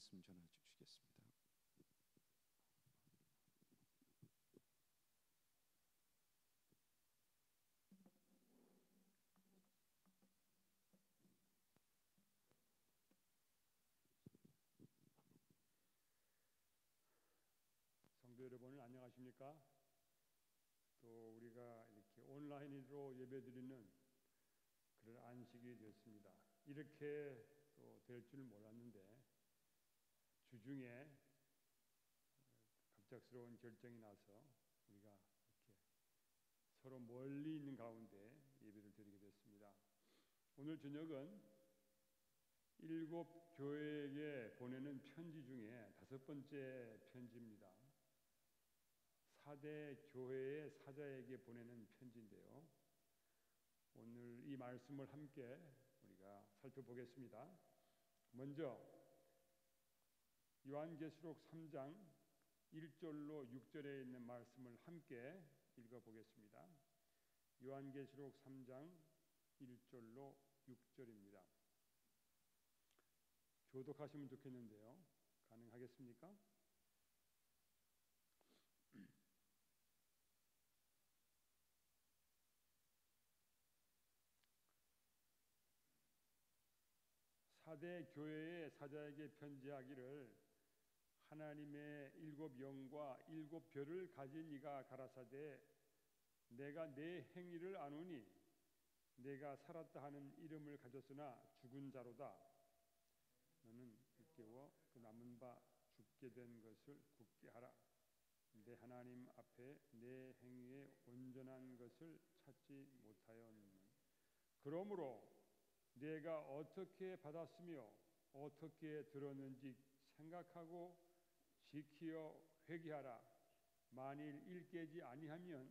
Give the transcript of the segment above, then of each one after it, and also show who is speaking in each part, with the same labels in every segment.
Speaker 1: 말씀 전해 주시겠습니다.
Speaker 2: 성도 여러분 안녕하십니까? 또 우리가 이렇게 온라인으로 예배드리는 그런 안식이 되었습니다. 이렇게 또 될 줄 몰랐는데 주중에 갑작스러운 결정이 나서 우리가 이렇게 서로 멀리 있는 가운데 예배를 드리게 됐습니다. 오늘 저녁은 7 교회에게 보내는 편지 중에 5번째 편지입니다. 4대 교회의 사자에게 보내는 편지인데요. 오늘 이 말씀을 함께 우리가 살펴보겠습니다. 먼저 요한계시록 3장 1절로 6절에 있는 말씀을 함께 읽어보겠습니다. 요한계시록 3장 1절로 6절입니다. 교독하시면 좋겠는데요. 가능하겠습니까? 사대 교회의 사자에게 편지하기를 하나님의 7 영과 7 별을 가진 이가 가라사대 내가 내 행위를 아노니 내가 살았다 하는 이름을 가졌으나 죽은 자로다. 너는 깨워 그 남은 바 죽게 된 것을 굳게 하라. 내 하나님 앞에 내 행위에 온전한 것을 찾지 못하였느니 그러므로 내가 어떻게 받았으며 어떻게 들었는지 생각하고 지키어 회개하라. 만일 일깨지 아니하면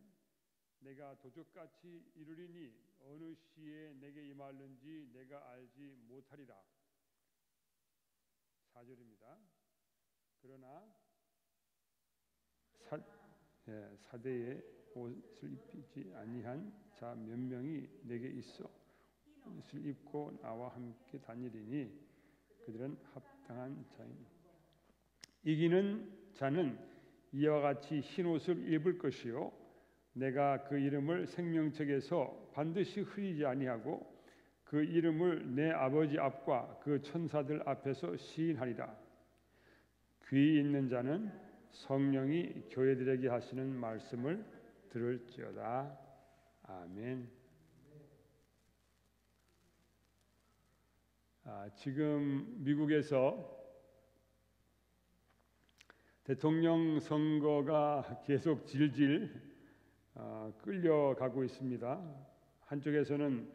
Speaker 2: 내가 도적같이 이르리니 어느 시에 내게 임하는지 내가 알지 못하리라. 4절입니다. 그러나 사대에 옷을 입히지 아니한 자 몇 명이 내게 있어 옷을 입고 나와 함께 다니리니 그들은 합당한 자이니 이기는 자는 이와 같이 흰 옷을 입을 것이요 내가 그 이름을 생명책에서 반드시 흐리지 아니하고 그 이름을 내 아버지 앞과 그 천사들 앞에서 시인하리라. 귀 있는 자는 성령이 교회들에게 하시는 말씀을 들을지어다. 아멘. 지금 미국에서 대통령 선거가 계속 질질 끌려가고 있습니다. 한쪽에서는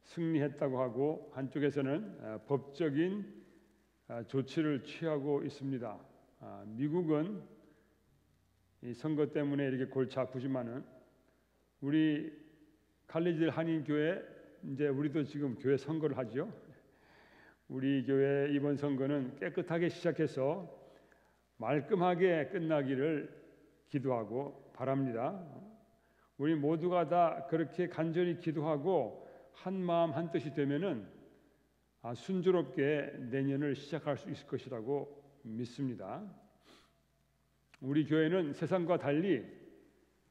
Speaker 2: 승리했다고 하고 한쪽에서는 법적인 조치를 취하고 있습니다. 미국은 이 선거 때문에 이렇게 골치 아프지만은 우리 칼리지 한인교회 이제 우리도 지금 교회 선거를 하죠. 우리 교회 이번 선거는 깨끗하게 시작해서 말끔하게 끝나기를 기도하고 바랍니다. 우리 모두가 다 그렇게 간절히 기도하고 한 마음 한 뜻이 되면은 순조롭게 내년을 시작할 수 있을 것이라고 믿습니다. 우리 교회는 세상과 달리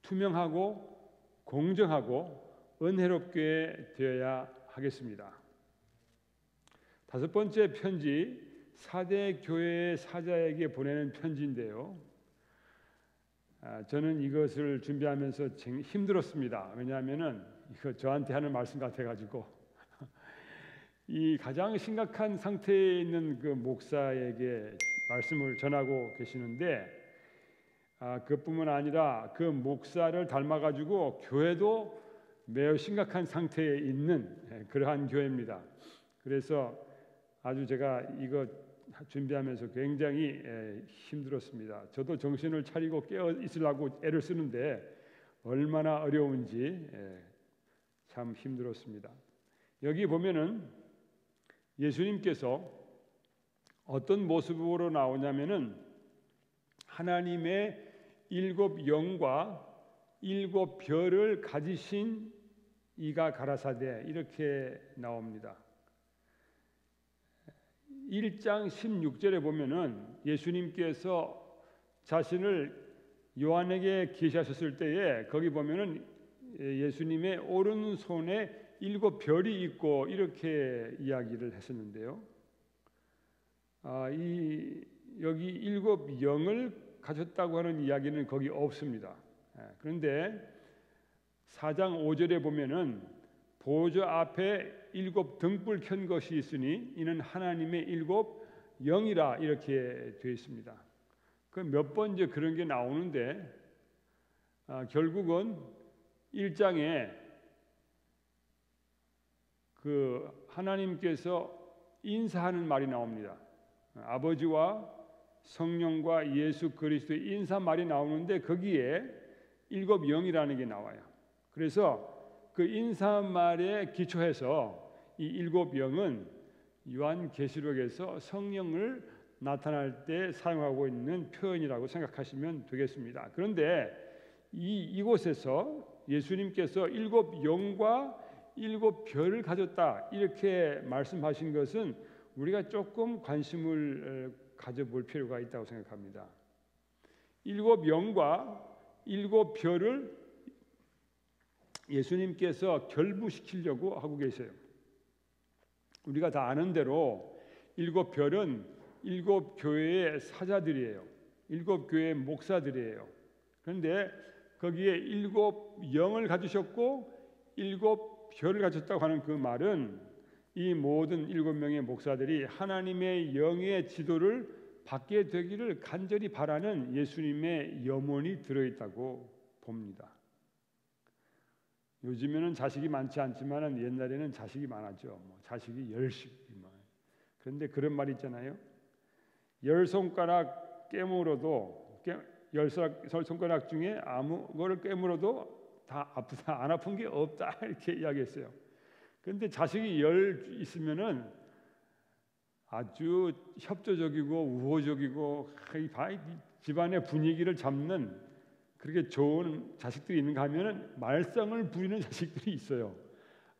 Speaker 2: 투명하고 공정하고 은혜롭게 되어야 하겠습니다. 5번째 편지 4대 교회의 사자에게 보내는 편지인데요. 저는 이것을 준비하면서 힘들었습니다. 왜냐하면은 이거 저한테 하는 말씀 같아가지고 이 가장 심각한 상태에 있는 그 목사에게 말씀을 전하고 계시는데 그뿐만 아니라 그 목사를 닮아가지고 교회도 매우 심각한 상태에 있는 그러한 교회입니다. 그래서 아주 제가 이거 준비하면서 굉장히 힘들었습니다. 저도 정신을 차리고 깨어 있으려고 애를 쓰는데 얼마나 어려운지 참 힘들었습니다. 여기 보면은 예수님께서 어떤 모습으로 나오냐면은 하나님의 7 영과 7 별을 가지신 이가 가라사대 이렇게 나옵니다. 1장 16절에 보면은 예수님께서 자신을 요한에게 계시하셨을 때에 거기 보면은 예수님의 오른손에 7별이 있고 이렇게 이야기를 했었는데요. 여기 7영을 가졌다고 하는 이야기는 거기 없습니다. 그런데 4장 5절에 보면은 보좌 앞에 7 등불 켠 것이 있으니 이는 하나님의 7 영이라 이렇게 되어 있습니다. 그 몇 번째 그런 게 나오는데 결국은 1장에 그 하나님께서 인사하는 말이 나옵니다. 아버지와 성령과 예수 그리스도의 인사 말이 나오는데 거기에 7 영이라는 게 나와요. 그래서 그 인사 말에 기초해서 이 7 영은 요한계시록에서 성령을 나타날 때 사용하고 있는 표현이라고 생각하시면 되겠습니다. 그런데 이곳에서 예수님께서 7 영과 7 별을 가졌다 이렇게 말씀하신 것은 우리가 조금 관심을 가져볼 필요가 있다고 생각합니다. 7 영과 7 별을 예수님께서 결부시키려고 하고 계세요. 우리가 다 아는 대로 7 별은 7 교회의 사자들이에요. 7 교회의 목사들이에요. 그런데 거기에 7 영을 가지셨고 7 별을 가졌다고 하는 그 말은 이 모든 7명의 목사들이 하나님의 영의 지도를 받게 되기를 간절히 바라는 예수님의 염원이 들어있다고 봅니다. 요즘에는 자식이 많지 않지만 옛날에는 자식이 많았죠. 자식이 10씩. 그런데 그런 말 있잖아요. 10손가락 깨물어도 10손가락 중에 아무거를 깨물어도 다 아프다 안 아픈 게 없다 이렇게 이야기했어요. 그런데 자식이 10 있으면은 아주 협조적이고 우호적이고 집안의 분위기를 잡는 그렇게 좋은 자식들이 있는가 하면은 말썽을 부리는 자식들이 있어요.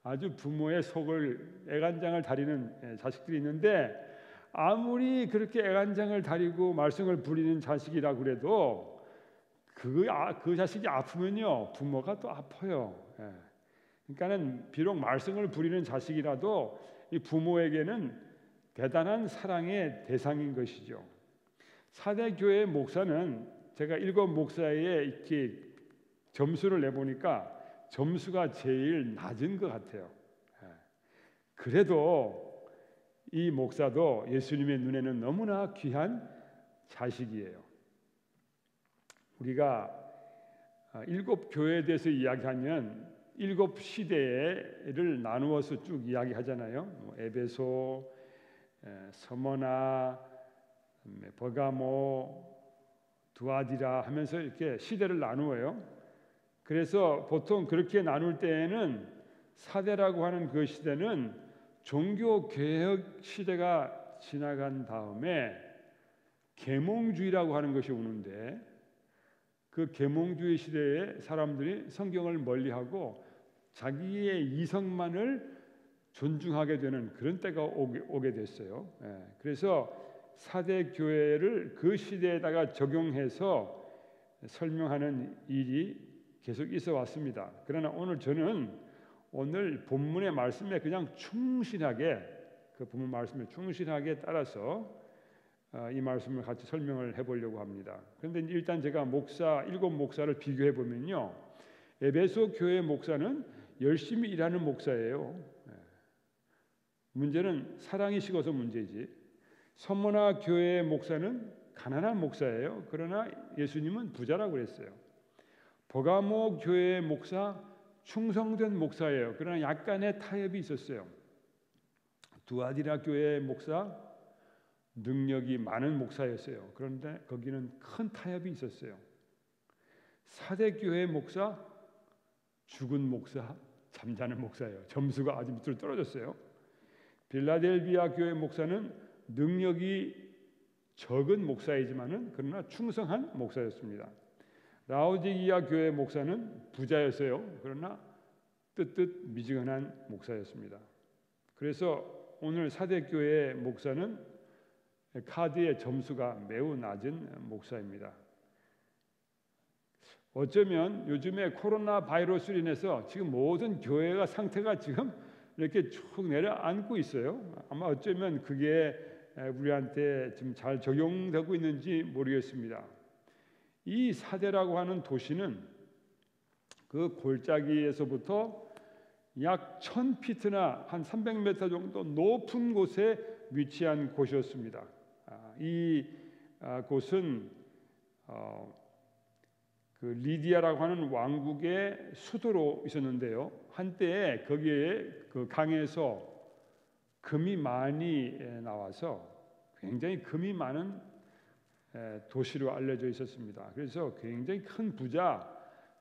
Speaker 2: 아주 부모의 속을 애간장을 다리는 자식들이 있는데 아무리 그렇게 애간장을 다리고 말썽을 부리는 자식이라 그래도 그 자식이 아프면요 부모가 또 아파요. 그러니까는 비록 말썽을 부리는 자식이라도 이 부모에게는 대단한 사랑의 대상인 것이죠. 사대교회 목사는 제가 7 목사에 이렇게 점수를 내보니까 점수가 제일 낮은 것 같아요. 그래도 이 목사도 예수님의 눈에는 너무나 귀한 자식이에요. 우리가 7 교회에 대해서 이야기하면 7 시대를 나누어서 쭉 이야기하잖아요. 에베소, 서머나, 버가모, 두아디라 하면서 이렇게 시대를 나누어요. 그래서 보통 그렇게 나눌 때에는 사대라고 하는 그 시대는 종교 개혁 시대가 지나간 다음에 계몽주의라고 하는 것이 오는데 그 계몽주의 시대에 사람들이 성경을 멀리하고 자기의 이성만을 존중하게 되는 그런 때가 오게 됐어요. 그래서 사대 교회를 그 시대에다가 적용해서 설명하는 일이 계속 있어 왔습니다. 그러나 오늘 저는 본문의 말씀에 그냥 충실하게 그 본문 말씀에 충실하게 따라서 이 말씀을 같이 설명을 해보려고 합니다. 그런데 일단 제가 7 목사를 비교해 보면요, 에베소 교회 목사는 열심히 일하는 목사예요. 문제는 사랑이 식어서 문제지. 서머나 교회 목사는 가난한 목사예요. 그러나 예수님은 부자라고 그랬어요. 버가모 교회 목사 충성된 목사예요. 그러나 약간의 타협이 있었어요. 두아디라 교회 목사 능력이 많은 목사였어요. 그런데 거기는 큰 타협이 있었어요. 사대 교회 목사 죽은 목사, 잠자는 목사예요. 점수가 아주 밑으로 떨어졌어요. 빌라델비아 교회 목사는 능력이 적은 목사이지만은 그러나 충성한 목사였습니다. 라오디기아 교회 목사는 부자였어요. 그러나 뜨뜻 미지근한 목사였습니다. 그래서 오늘 사대교회 목사는 카드의 점수가 매우 낮은 목사입니다. 어쩌면 요즘에 코로나 바이러스로 인해서 지금 모든 교회가 상태가 지금 이렇게 쭉 내려앉고 있어요. 아마 어쩌면 그게 우리한테 지금 잘 적용되고 있는지 모르겠습니다. 이 사대라고 하는 도시는 그 골짜기에서부터 약 1000피트나 한 300m 정도 높은 곳에 위치한 곳이었습니다. 이 곳은 그 리디아라고 하는 왕국의 수도로 있었는데요. 한때 거기에 그 강에서 금이 많이 나와서 굉장히 금이 많은 도시로 알려져 있었습니다. 그래서 굉장히 큰 부자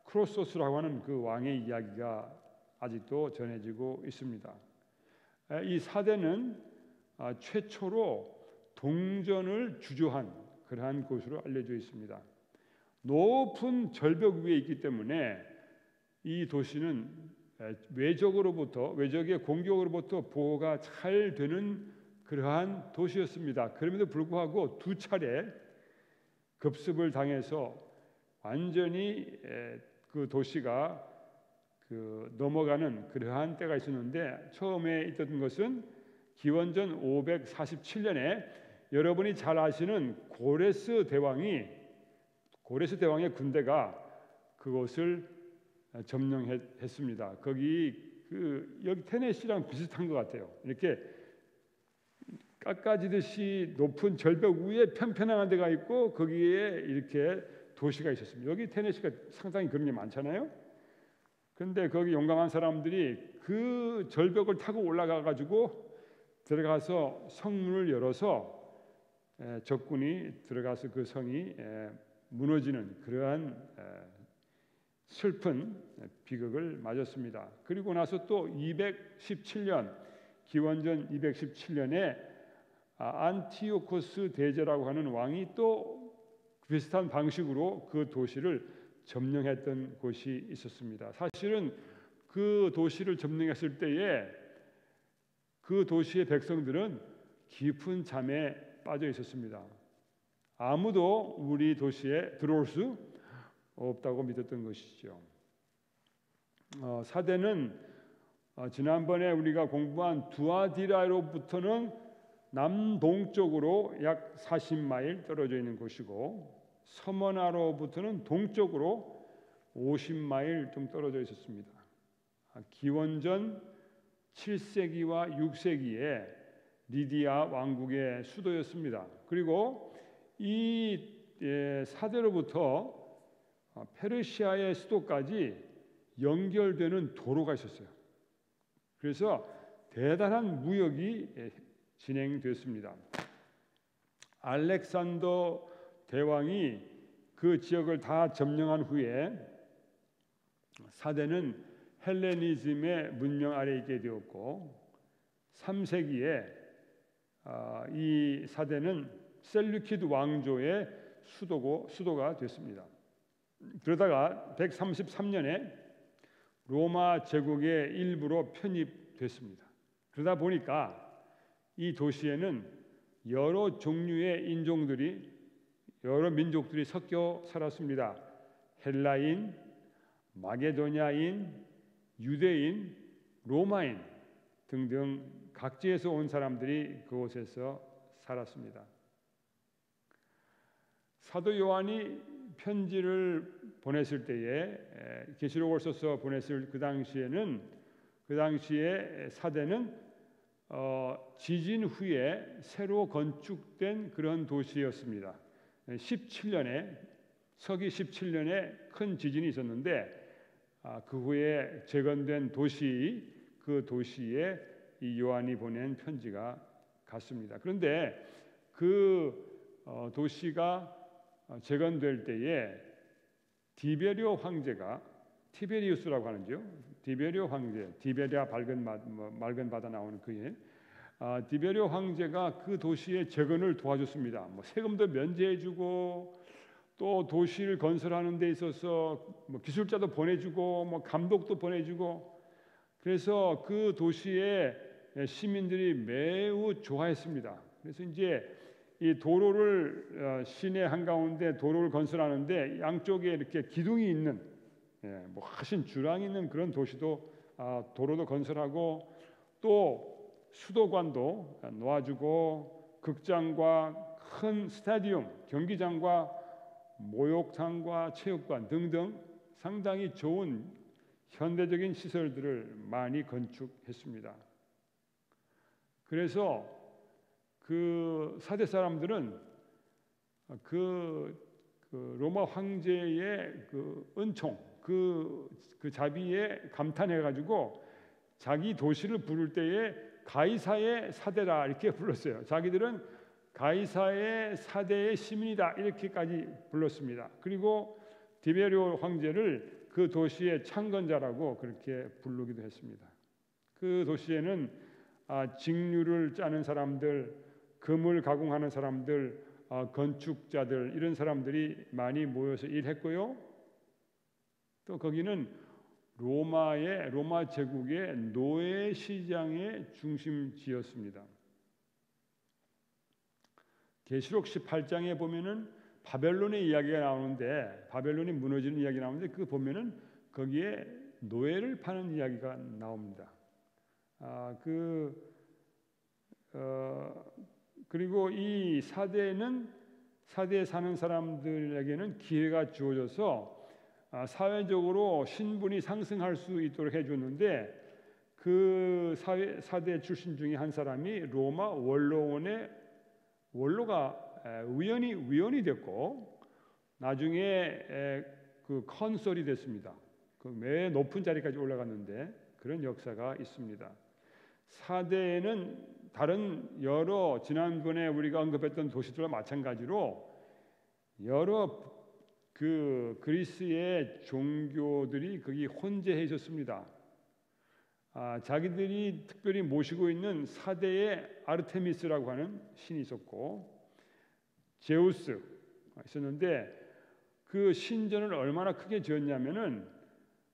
Speaker 2: 크로소스라고 하는 그 왕의 이야기가 아직도 전해지고 있습니다. 이 사대는 최초로 동전을 주조한 그러한 곳으로 알려져 있습니다. 높은 절벽 위에 있기 때문에 이 도시는 외적의 공격으로부터 보호가 잘 되는 그러한 도시였습니다. 그럼에도 불구하고 두 차례 급습을 당해서 완전히 그 도시가 넘어가는 그러한 때가 있었는데, 처음에 있었던 것은 기원전 547년에 여러분이 잘 아시는 고레스 대왕의 군대가 그곳을 점령했습니다. 여기 테네시랑 비슷한 것 같아요. 이렇게 깎아지듯이 높은 절벽 위에 평평한 데가 있고 거기에 이렇게 도시가 있었습니다. 여기 테네시가 상당히 그런 게 많잖아요. 그런데 거기 용감한 사람들이 그 절벽을 타고 올라가 가지고 들어가서 성문을 열어서 적군이 들어가서 그 성이 무너지는 그러한 슬픈 비극을 맞았습니다. 그리고 나서 또 217년 기원전 217년에 안티오코스 대제라고 하는 왕이 또 비슷한 방식으로 그 도시를 점령했던 곳이 있었습니다. 사실은 그 도시를 점령했을 때에 그 도시의 백성들은 깊은 잠에 빠져 있었습니다. 아무도 우리 도시에 들어올 수 없다고 믿었던 것이죠. 사대는 지난번에 우리가 공부한 두아디라로부터는 남동쪽으로 약 40마일 떨어져 있는 곳이고, 서머나로부터는 동쪽으로 50마일 좀 떨어져 있었습니다. 기원전 7세기와 6세기에 리디아 왕국의 수도였습니다. 그리고 이 사대로부터 페르시아의 수도까지 연결되는 도로가 있었어요. 그래서 대단한 무역이 진행됐습니다. 알렉산더 대왕이 그 지역을 다 점령한 후에 사대는 헬레니즘의 문명 아래 있게 되었고, 3세기에 이 사대는 셀루키드 왕조의 수도가 됐습니다. 그러다가 133년에 로마 제국의 일부로 편입됐습니다. 그러다 보니까 이 도시에는 여러 종류의 인종들이, 여러 민족들이 섞여 살았습니다. 헬라인, 마게도냐인, 유대인, 로마인 등등 각지에서 온 사람들이 그곳에서 살았습니다. 사도 요한이 편지를 보냈을 때에, 계시록을 써서 보냈을 그 당시에 사대는 지진 후에 새로 건축된 그런 도시였습니다. 서기 17년에 큰 지진이 있었는데, 그 후에 재건된 그 도시에 이 요한이 보낸 편지가 갔습니다. 그런데 그 도시가 재건될 때에 디베리오 황제가, 티베리우스라고 하는죠. 디베리오 황제, 디베리아 맑은 바다 나오는 그의 디베리오 황제가 그 도시의 재건을 도와줬습니다. 세금도 면제해주고, 또 도시를 건설하는 데 있어서 기술자도 보내주고, 감독도 보내주고, 그래서 그 도시에 시민들이 매우 좋아했습니다. 그래서 이제 이 도로를 시내 한가운데 도로를 건설하는데 양쪽에 이렇게 기둥이 있는 뭐 하신 주랑이 있는 그런 도시도 도로도 건설하고 또 수도관도 놓아주고 극장과 큰 스타디움, 경기장과 목욕탕과 체육관 등등 상당히 좋은 현대적인 시설들을 많이 건축했습니다. 그래서 그 사대 사람들은 그 로마 황제의 그 은총, 그 자비에 감탄해가지고 자기 도시를 부를 때에 가이사의 사대라 이렇게 불렀어요. 자기들은 가이사의 사대의 시민이다 이렇게까지 불렀습니다. 그리고 디베리오 황제를 그 도시의 창건자라고 그렇게 부르기도 했습니다. 그 도시에는 직류를 짜는 사람들, 금을 가공하는 사람들, 건축자들 이런 사람들이 많이 모여서 일했고요. 또 거기는 로마 제국의 노예 시장의 중심지였습니다. 계시록 18장에 보면은 바벨론의 이야기가 나오는데 바벨론이 무너지는 이야기 나오는데 그 보면은 거기에 노예를 파는 이야기가 나옵니다. 그리고 이 사대에 사는 사람들에게는 기회가 주어져서 사회적으로 신분이 상승할 수 있도록 해줬는데 그 사대 출신 중에 한 사람이 로마 원로가 위원이 됐고 나중에 그 컨설이 됐습니다. 그 매 높은 자리까지 올라갔는데 그런 역사가 있습니다. 사대에는 다른 여러 지난번에 우리가 언급했던 도시들과 마찬가지로 여러 그 그리스의 종교들이 거기 혼재해 있었습니다. 자기들이 특별히 모시고 있는 사대의 아르테미스라고 하는 신이 있었고 제우스 있었는데 그 신전을 얼마나 크게 지었냐면은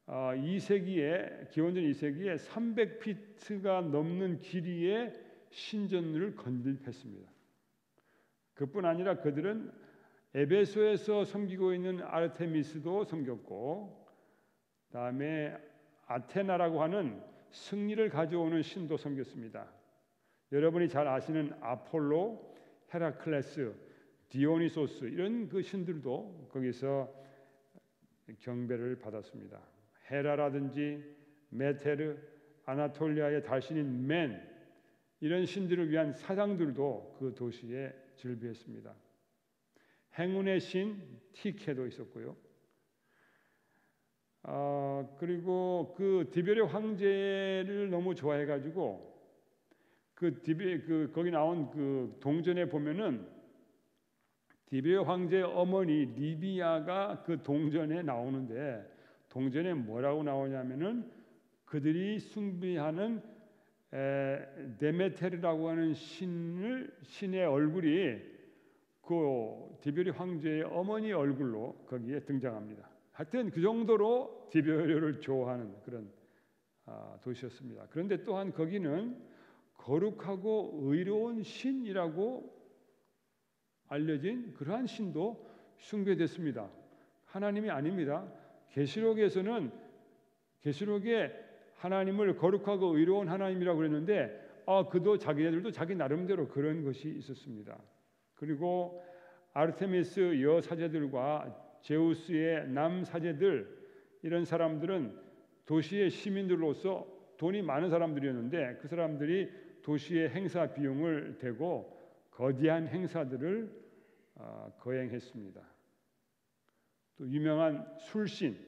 Speaker 2: 2세기에 기원전 2세기에 300피트가 넘는 길이의 신전을 건립했습니다. 그뿐 아니라 그들은 에베소에서 섬기고 있는 아르테미스도 섬겼고 그다음에 아테나라고 하는 승리를 가져오는 신도 섬겼습니다. 여러분이 잘 아시는 아폴로, 헤라클레스, 디오니소스 이런 그 신들도 거기서 경배를 받았습니다. 헤라라든지 메테르, 아나톨리아의 달신인 맨 이런 신들을 위한 사당들도 그 도시에 즐비했습니다. 행운의 신 티케도 있었고요. 그리고 그 디베레 황제를 너무 좋아해가지고 거기 나온 그 동전에 보면은 디베레 황제의 어머니 리비아가 그 동전에 나오는데 동전에 뭐라고 나오냐면은 그들이 숭배하는 데메테르라고 하는 신의 얼굴이 그 디베레 황제의 어머니 얼굴로 거기에 등장합니다. 하여튼 그 정도로 디베레를 좋아하는 그런 도시였습니다. 그런데 또한 거기는 거룩하고 의로운 신이라고 알려진 그러한 신도 숭배됐습니다. 하나님이 아닙니다. 계시록에 하나님을 거룩하고 의로운 하나님이라고 그랬는데 그도 자기네들도 자기 나름대로 그런 것이 있었습니다. 그리고 아르테미스 여사제들과 제우스의 남사제들 이런 사람들은 도시의 시민들로서 돈이 많은 사람들이었는데 그 사람들이 도시의 행사 비용을 대고 거대한 행사들을 거행했습니다. 또 유명한 술신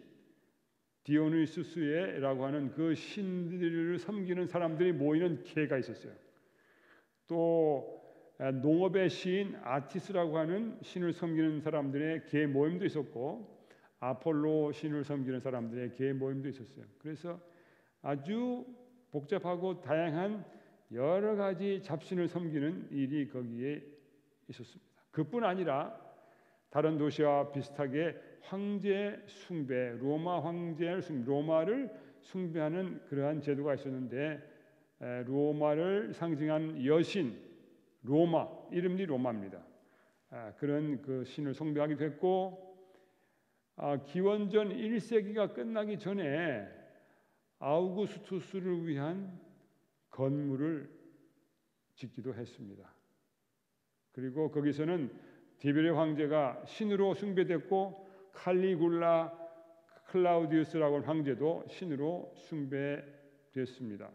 Speaker 2: 디오니수스라고 하는 그 신들을 섬기는 사람들이 모이는 계가 있었어요. 또 농업의 시인 아티스라고 하는 신을 섬기는 사람들의 계 모임도 있었고 아폴로 신을 섬기는 사람들의 계 모임도 있었어요. 그래서 아주 복잡하고 다양한 여러 가지 잡신을 섬기는 일이 거기에 있었습니다. 그뿐 아니라 다른 도시와 비슷하게 황제 숭배, 로마를 숭배하는 그러한 제도가 있었는데 로마를 상징한 여신 로마, 이름이 로마입니다. 그런 그 신을 숭배하기도 했고, 기원전 1세기가 끝나기 전에 아우구스투스를 위한 건물을 짓기도 했습니다. 그리고 거기서는 디베레 황제가 신으로 숭배됐고, 칼리굴라 클라우디우스라고 하는 황제도 신으로 숭배됐습니다.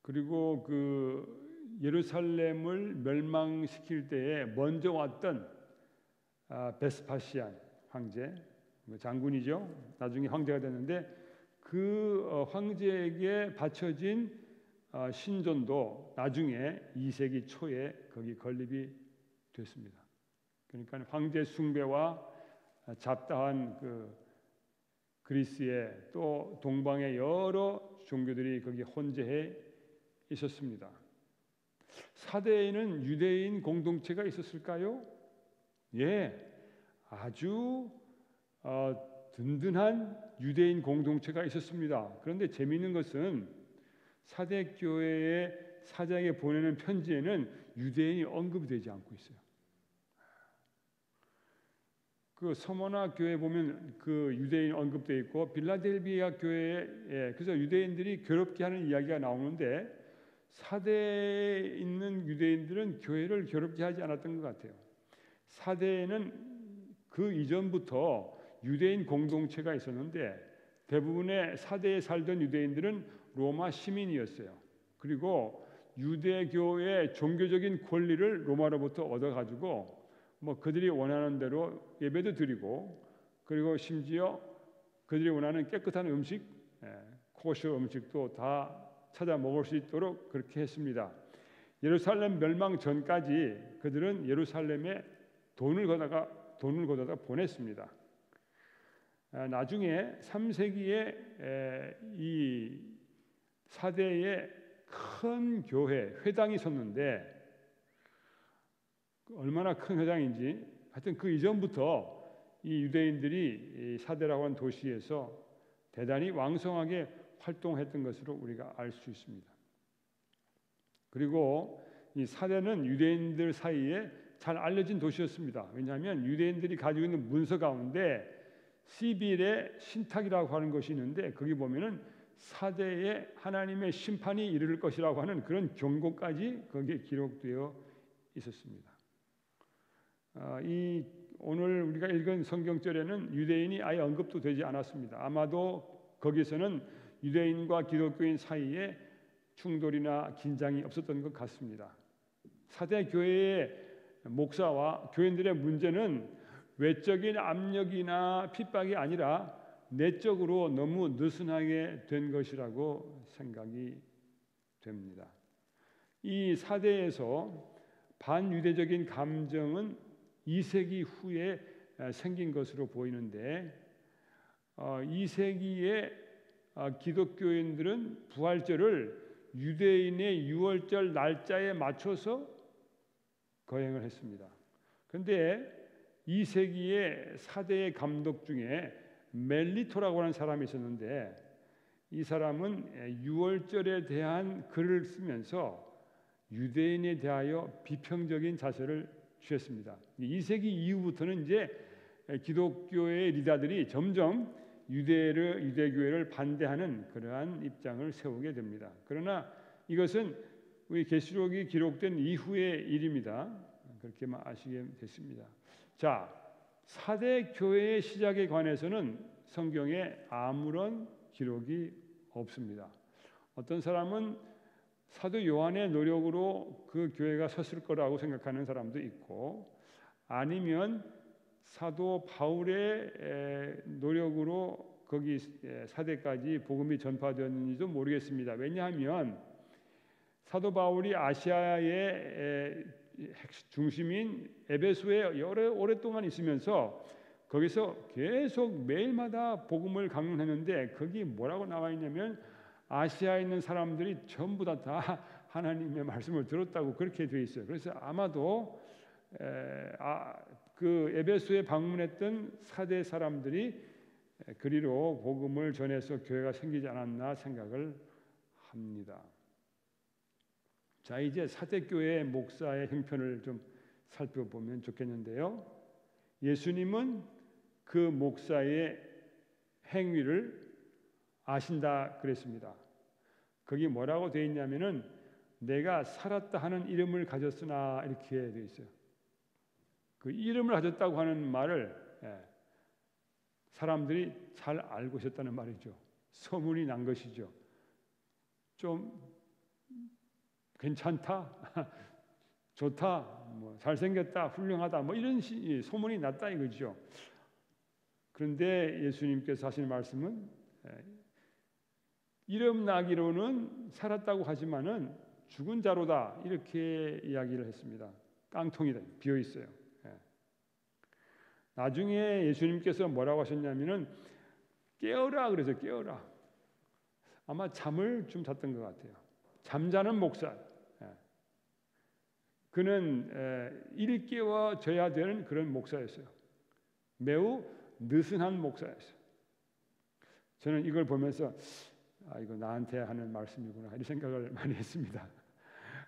Speaker 2: 그리고 그 예루살렘을 멸망시킬 때에 먼저 왔던 베스파시안 황제, 장군이죠. 나중에 황제가 됐는데 그 황제에게 바쳐진 신전도 나중에 2세기 초에 거기 건립이 됐습니다. 그러니까 황제 숭배와 잡다한 그 그리스의 또 동방의 여러 종교들이 거기 혼재해 있었습니다. 사대에는 유대인 공동체가 있었을까요? 예, 아주 든든한 유대인 공동체가 있었습니다. 그런데 재미있는 것은 사대 교회의 사장에 보내는 편지에는 유대인이 언급되지 않고 있어요. 그 서머나 교회 보면 그 유대인 언급되어 있고, 빌라델비아 교회에 그래서 유대인들이 괴롭게 하는 이야기가 나오는데, 사대에 있는 유대인들은 교회를 괴롭게 하지 않았던 것 같아요. 사대에는 그 이전부터 유대인 공동체가 있었는데, 대부분의 사대에 살던 유대인들은 로마 시민이었어요. 그리고 유대교의 종교적인 권리를 로마로부터 얻어가지고 뭐 그들이 원하는 대로 예배도 드리고, 그리고 심지어 그들이 원하는 깨끗한 음식, 코셔 음식도 다 찾아 먹을 수 있도록 그렇게 했습니다. 예루살렘 멸망 전까지 그들은 예루살렘에 돈을 걷어다 보냈습니다. 나중에 3세기에 이 사대에 큰 교회, 회당이 있었는데, 얼마나 큰 회당인지, 하여튼 그 이전부터 이 유대인들이 이 사대라고 하는 도시에서 대단히 왕성하게 활동했던 것으로 우리가 알 수 있습니다. 그리고 이 사대는 유대인들 사이에 잘 알려진 도시였습니다. 왜냐하면 유대인들이 가지고 있는 문서 가운데 시빌의 신탁이라고 하는 것이 있는데, 거기 보면은 사대에 하나님의 심판이 이를 것이라고 하는 그런 경고까지 거기에 기록되어 있었습니다. 이 오늘 우리가 읽은 성경절에는 유대인이 아예 언급도 되지 않았습니다. 아마도 거기서는 유대인과 기독교인 사이에 충돌이나 긴장이 없었던 것 같습니다. 사대 교회의 목사와 교인들의 문제는 외적인 압력이나 핍박이 아니라 내적으로 너무 느슨하게 된 것이라고 생각이 됩니다. 이 사대에서 반유대적인 감정은 2세기 후에 생긴 것으로 보이는데, 2세기에 기독교인들은 부활절을 유대인의 유월절 날짜에 맞춰서 거행을 했습니다. 그런데 2세기의 사대의 감독 중에 멜리토라고 하는 사람이 있었는데, 이 사람은 유월절에 대한 글을 쓰면서 유대인에 대하여 비평적인 자세를 취했습니다. 2세기 이후부터는 이제 기독교의 리더들이 점점 유대교회를 반대하는 그러한 입장을 세우게 됩니다. 그러나 이것은 우리 계시록이 기록된 이후의 일입니다. 그렇게만 아시게 됐습니다. 자, 사대 교회의 시작에 관해서는 성경에 아무런 기록이 없습니다. 어떤 사람은 사도 요한의 노력으로 그 교회가 섰을 거라고 생각하는 사람도 있고, 아니면 사도 바울의 노력으로 거기 사대까지 복음이 전파되었는지도 모르겠습니다. 왜냐하면 사도 바울이 아시아의 중심인 에베소에 오랫동안 있으면서 거기서 계속 매일마다 복음을 강론했는데, 거기 뭐라고 나와 있냐면 아시아에 있는 사람들이 전부 다 하나님의 말씀을 들었다고 그렇게 되어 있어요. 그래서 아마도 그 에베소에 방문했던 사대 사람들이 그리로 복음을 전해서 교회가 생기지 않았나 생각을 합니다. 자, 이제 사대교회 목사의 형편을 좀 살펴보면 좋겠는데요. 예수님은 그 목사의 행위를 아신다 그랬습니다. 거기 뭐라고 되어 있냐면은 내가 살았다 하는 이름을 가졌으나 이렇게 되어 있어요. 그 이름을 가졌다고 하는 말을 사람들이 잘 알고 있었다는 말이죠. 소문이 난 것이죠. 좀 괜찮다, 좋다, 뭐 잘생겼다, 훌륭하다, 뭐 이런 소문이 났다 이거죠. 그런데 예수님께서 하시는 말씀은 이름 나기로는 살았다고 하지만은 죽은 자로다 이렇게 이야기를 했습니다. 깡통이다, 비어 있어요. 나중에 예수님께서 뭐라고 하셨냐면은 깨어라 그래서 깨어라. 아마 잠을 좀 잤던 것 같아요. 잠자는 목사. 그는 일깨워져야 되는 그런 목사였어요. 매우 느슨한 목사였어요. 저는 이걸 보면서 이거 나한테 하는 말씀이구나 이런 생각을 많이 했습니다.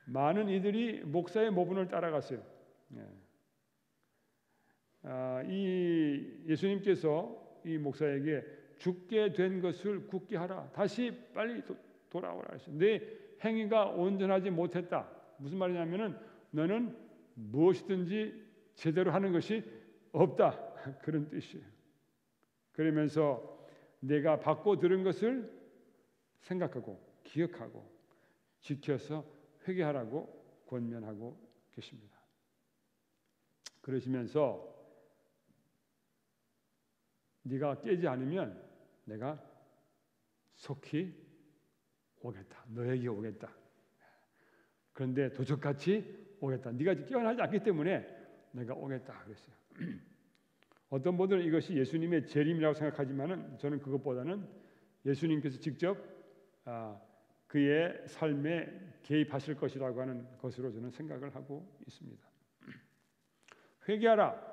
Speaker 2: 많은 이들이 목사의 모분을 따라갔어요. 이 예수님께서 이 목사에게 죽게 된 것을 굳게 하라. 다시 빨리 돌아오라 했어요. 내 행위가 온전하지 못했다. 무슨 말이냐면은 너는 무엇이든지 제대로 하는 것이 없다. 그런 뜻이에요. 그러면서 내가 받고 들은 것을 생각하고 기억하고 지켜서 회개하라고 권면하고 계십니다. 그러시면서 네가 깨지 않으면 내가 속히 오겠다. 너에게 오겠다. 그런데 도적같이 오겠다. 네가 깨어나지 않기 때문에 내가 오겠다 그랬어요. 어떤 분들은 이것이 예수님의 재림이라고 생각하지만은 저는 그것보다는 예수님께서 직접 그의 삶에 개입하실 것이라고 하는 것으로 저는 생각을 하고 있습니다. 회개하라.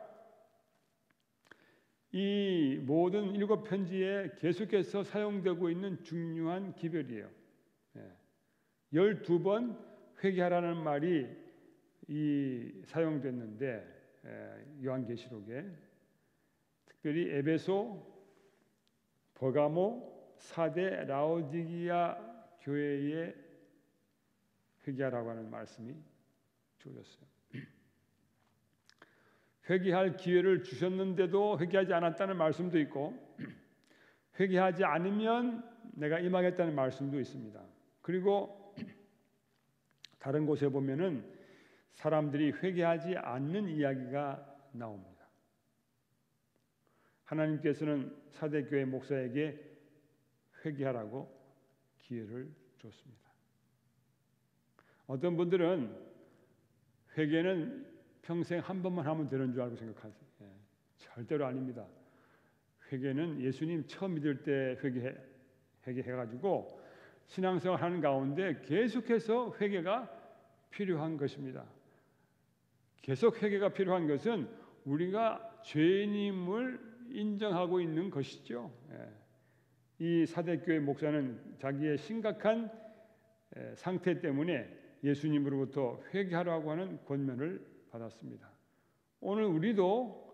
Speaker 2: 이 모든 7편지에 계속해서 사용되고 있는 중요한 기별이에요. 12번 회개하라는 말이 사용됐는데 요한계시록에 특별히 에베소, 버가모, 사대, 라오디기아 교회에 회개하라고 하는 말씀이 주어졌어요. 회개할 기회를 주셨는데도 회개하지 않았다는 말씀도 있고 회개하지 않으면 내가 임하겠다는 말씀도 있습니다. 그리고 다른 곳에 보면은 사람들이 회개하지 않는 이야기가 나옵니다. 하나님께서는 사대교회 목사에게 회개하라고 기회를 줬습니다. 어떤 분들은 회개는 평생 한 번만 하면 되는 줄 알고 생각하세요. 절대로 아닙니다. 회개는 예수님 처음 믿을 때 회개해가지고 신앙생활 하는 가운데 계속해서 회개가 필요한 것입니다. 계속 회개가 필요한 것은 우리가 죄인임을 인정하고 있는 것이죠. 이 사대교회 목사는 자기의 심각한 상태 때문에 예수님으로부터 회개하라고 하는 권면을 받았습니다. 오늘 우리도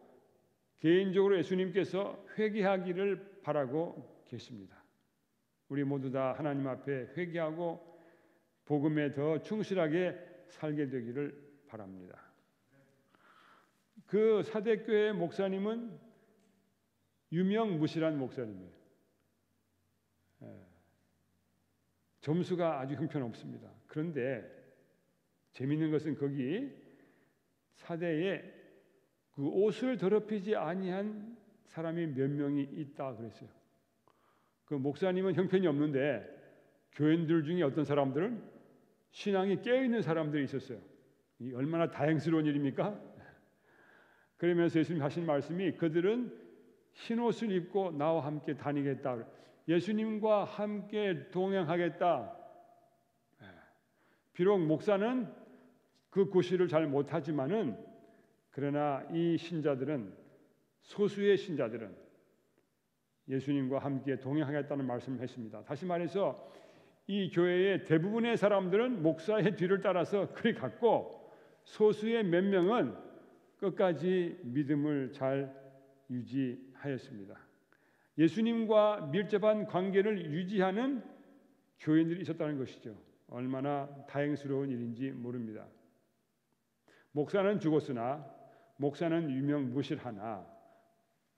Speaker 2: 개인적으로 예수님께서 회개하기를 바라고 계십니다. 우리 모두 다 하나님 앞에 회개하고 복음에 더 충실하게 살게 되기를 바랍니다. 그 사대교회 목사님은 유명무실한 목사님이에요. 점수가 아주 형편없습니다. 그런데 재미있는 것은 거기 사대에 그 옷을 더럽히지 아니한 사람이 몇 명이 있다 그랬어요. 그 목사님은 형편이 없는데 교인들 중에 어떤 사람들은 신앙이 깨어있는 사람들이 있었어요. 이 얼마나 다행스러운 일입니까? 그러면서 예수님 하신 말씀이 그들은 흰 옷을 입고 나와 함께 다니겠다. 예수님과 함께 동행하겠다. 비록 목사는 그 구실을 잘 못하지만은 그러나 이 신자들은 소수의 신자들은 예수님과 함께 동행하겠다는 말씀을 했습니다. 다시 말해서 이 교회의 대부분의 사람들은 목사의 뒤를 따라서 그리 갔고, 소수의 몇 명은 끝까지 믿음을 잘 유지하였습니다. 예수님과 밀접한 관계를 유지하는 교인들이 있었다는 것이죠. 얼마나 다행스러운 일인지 모릅니다. 목사는 죽었으나, 목사는 유명무실하나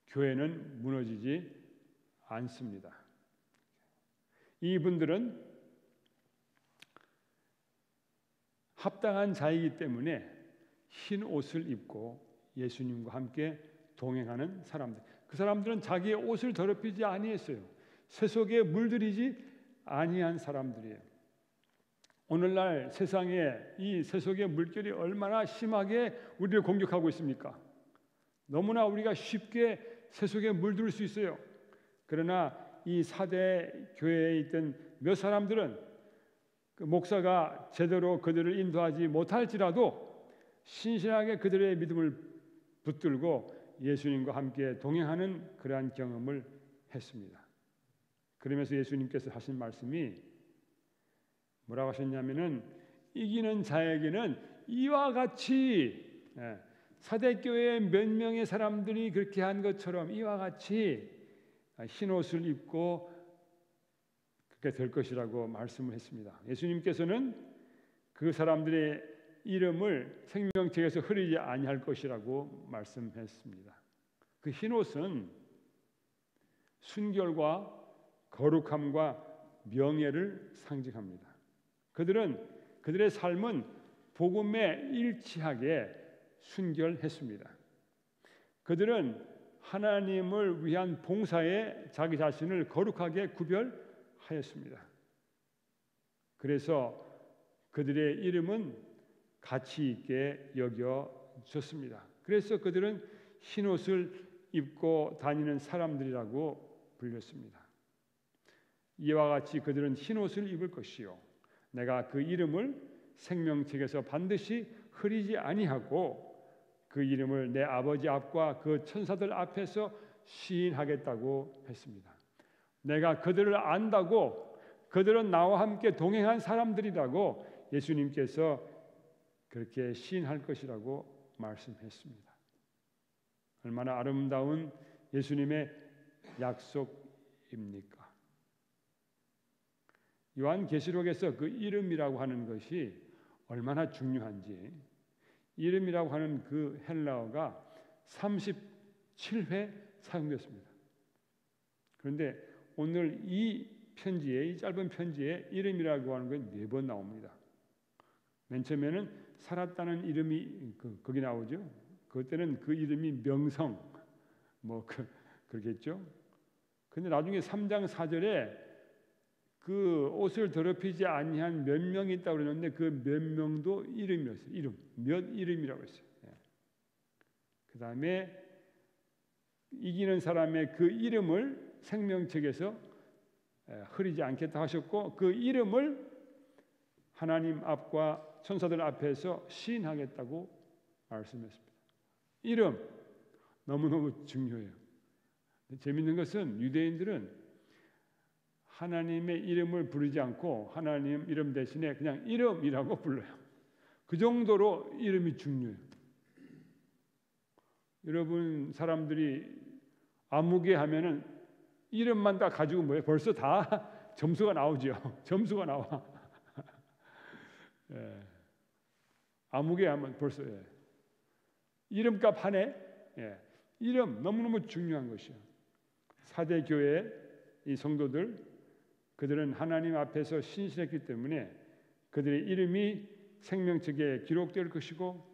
Speaker 2: 교회는 무너지지 않습니다. 이분들은 합당한 자이기 때문에 흰 옷을 입고 예수님과 함께 동행하는 사람들. 그 사람들은 자기의 옷을 더럽히지 아니했어요. 세속에 물들이지 아니한 사람들이에요. 오늘날 세상에 이 세속의 물결이 얼마나 심하게 우리를 공격하고 있습니까? 너무나 우리가 쉽게 세속에 물들 수 있어요. 그러나 이 사대 교회에 있던 몇 사람들은 그 목사가 제대로 그들을 인도하지 못할지라도 신실하게 그들의 믿음을 붙들고 예수님과 함께 동행하는 그러한 경험을 했습니다. 그러면서 예수님께서 하신 말씀이 뭐라고 하셨냐면은, 이기는 자에게는 이와 같이, 사대교회의 몇 명의 사람들이 그렇게 한 것처럼 이와 같이 흰 옷을 입고 그렇게 될 것이라고 말씀을 했습니다. 예수님께서는 그 사람들의 이름을 생명책에서 흐리지 아니할 것이라고 말씀했습니다. 그 흰 옷은 순결과 거룩함과 명예를 상징합니다. 그들의 삶은 복음에 일치하게 순결했습니다. 그들은 하나님을 위한 봉사에 자기 자신을 거룩하게 구별하였습니다. 그래서 그들의 이름은 가치 있게 여겨졌습니다. 그래서 그들은 흰 옷을 입고 다니는 사람들이라고 불렸습니다. 이와 같이 그들은 흰 옷을 입을 것이요, 내가 그 이름을 생명책에서 반드시 흐리지 아니하고 그 이름을 내 아버지 앞과 그 천사들 앞에서 시인하겠다고 했습니다. 내가 그들을 안다고, 그들은 나와 함께 동행한 사람들이라고 예수님께서 그렇게 시인할 것이라고 말씀했습니다. 얼마나 아름다운 예수님의 약속입니까? 요한계시록에서 그 이름이라고 하는 것이 얼마나 중요한지, 이름이라고 하는 그 헬라어가 37회 사용됐습니다. 그런데 오늘 이 편지에, 이 짧은 편지에 이름이라고 하는 건 4번 나옵니다. 맨 처음에는 살았다는 이름이 거기 나오죠. 그때는 그 이름이 명성, 그러겠죠. 근데 나중에 3장 4절에 그 옷을 더럽히지 아니한 몇 명이 있다고 그러는데 그 몇 명도 이름이었어요. 몇 이름이라고 했어요. 그 다음에 이기는 사람의 그 이름을 생명책에서 흐리지 않겠다 하셨고, 그 이름을 하나님 앞과 천사들 앞에서 시인하겠다고 말씀했습니다. 이름 너무너무 중요해요. 재밌는 것은 유대인들은 하나님의 이름을 부르지 않고 하나님 이름 대신에 그냥 이름이라고 불러요. 그 정도로 이름이 중요해요. 여러분, 사람들이 아무개 하면은 이름만 다 가지고 뭐예요? 벌써 다 점수가 나오죠. 점수가 나와. 예. 아무개 하면 벌써 이름값 하네. 예. 이름 너무너무 중요한 것이요. 사대 교회 이 성도들, 그들은 하나님 앞에서 신실했기 때문에 그들의 이름이 생명책에 기록될 것이고,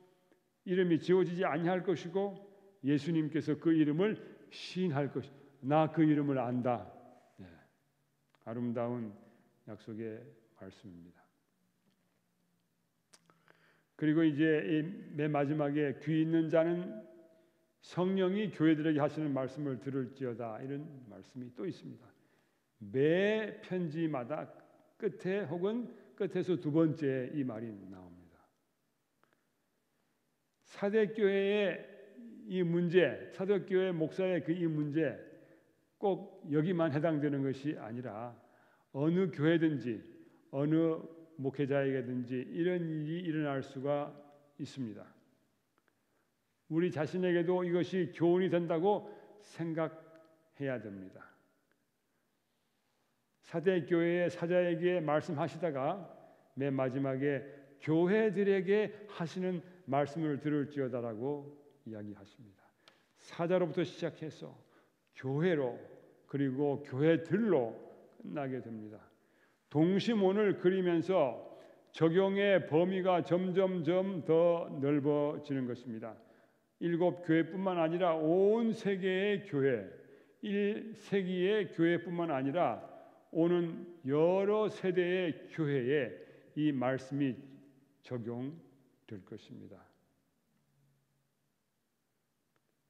Speaker 2: 이름이 지워지지 아니할 것이고, 예수님께서 그 이름을 시인할 것이. 나 그 이름을 안다. 네. 아름다운 약속의 말씀입니다. 그리고 이제 맨 마지막에 귀 있는 자는 성령이 교회들에게 하시는 말씀을 들을지어다, 이런 말씀이 또 있습니다. 매 편지마다 끝에 혹은 끝에서 두 번째 이 말이 나옵니다. 사대교회의 이 문제, 사대교회 목사의 그 이 문제, 꼭 여기만 해당되는 것이 아니라 어느 교회든지 어느 목회자에게든지 이런 일이 일어날 수가 있습니다. 우리 자신에게도 이것이 교훈이 된다고 생각해야 됩니다. 사대 교회의 사자에게 말씀하시다가 맨 마지막에 교회들에게 하시는 말씀을 들을지어다라고 이야기하십니다. 사자로부터 시작해서 교회로 그리고 교회들로 끝나게 됩니다. 동시몬을 그리면서 적용의 범위가 점점점 더 넓어지는 것입니다. 7교회뿐만 아니라 온 세계의 교회, 1세기의 교회뿐만 아니라 오는 여러 세대의 교회에 이 말씀이 적용될 것입니다.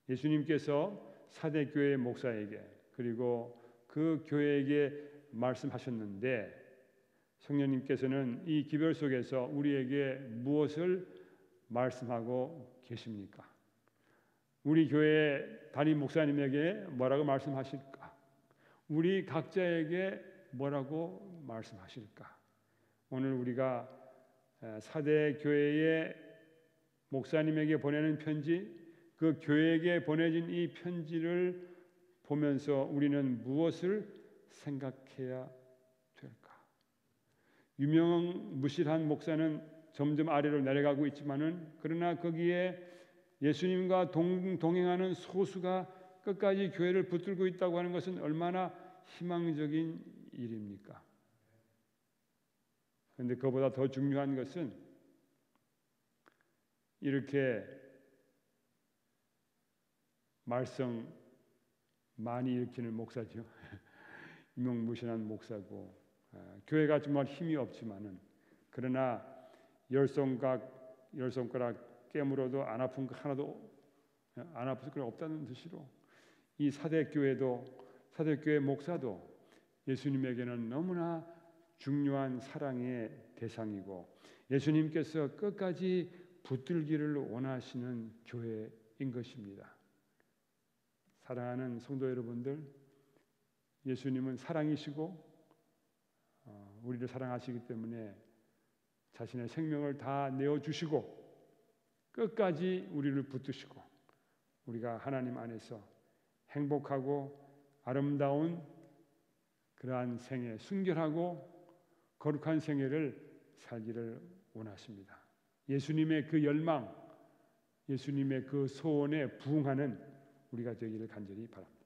Speaker 2: 예수님께서 사대교회 목사에게 그리고 그 교회에게 말씀하셨는데 성령님께서는 이 기별 속에서 우리에게 무엇을 말씀하고 계십니까? 우리 교회 담임 목사님에게 뭐라고 말씀하실까? 우리 각자에게 뭐라고 말씀하실까? 오늘 우리가 사대 교회의 목사님에게 보내는 편지, 그 교회에게 보내진 이 편지를 보면서 우리는 무엇을 생각해야 될까? 유명무실한 목사는 점점 아래로 내려가고 있지만은 그러나 거기에 예수님과 동행하는 소수가 끝까지 교회를 붙들고 있다고 하는 것은 얼마나 희망적인 일입니까? 그런데 그보다 더 중요한 것은 이렇게 말썽 많이 일으키는 목사죠. 유명무실한 목사고 교회가 정말 힘이 없지만은 그러나 열 손가락 깨물어도 안 아픈 거 하나도 안 아플 거 없다는 뜻으로 이 사대교회 목사도 예수님에게는 너무나 중요한 사랑의 대상이고 예수님께서 끝까지 붙들기를 원하시는 교회인 것입니다. 사랑하는 성도 여러분들, 예수님은 사랑이시고 우리를 사랑하시기 때문에 자신의 생명을 다 내어주시고 끝까지 우리를 붙드시고 우리가 하나님 안에서 행복하고 아름다운 그러한 생애, 순결하고 거룩한 생애를 살기를 원하십니다. 예수님의 그 열망, 예수님의 그 소원에 부응하는 우리가 되기를 간절히 바랍니다.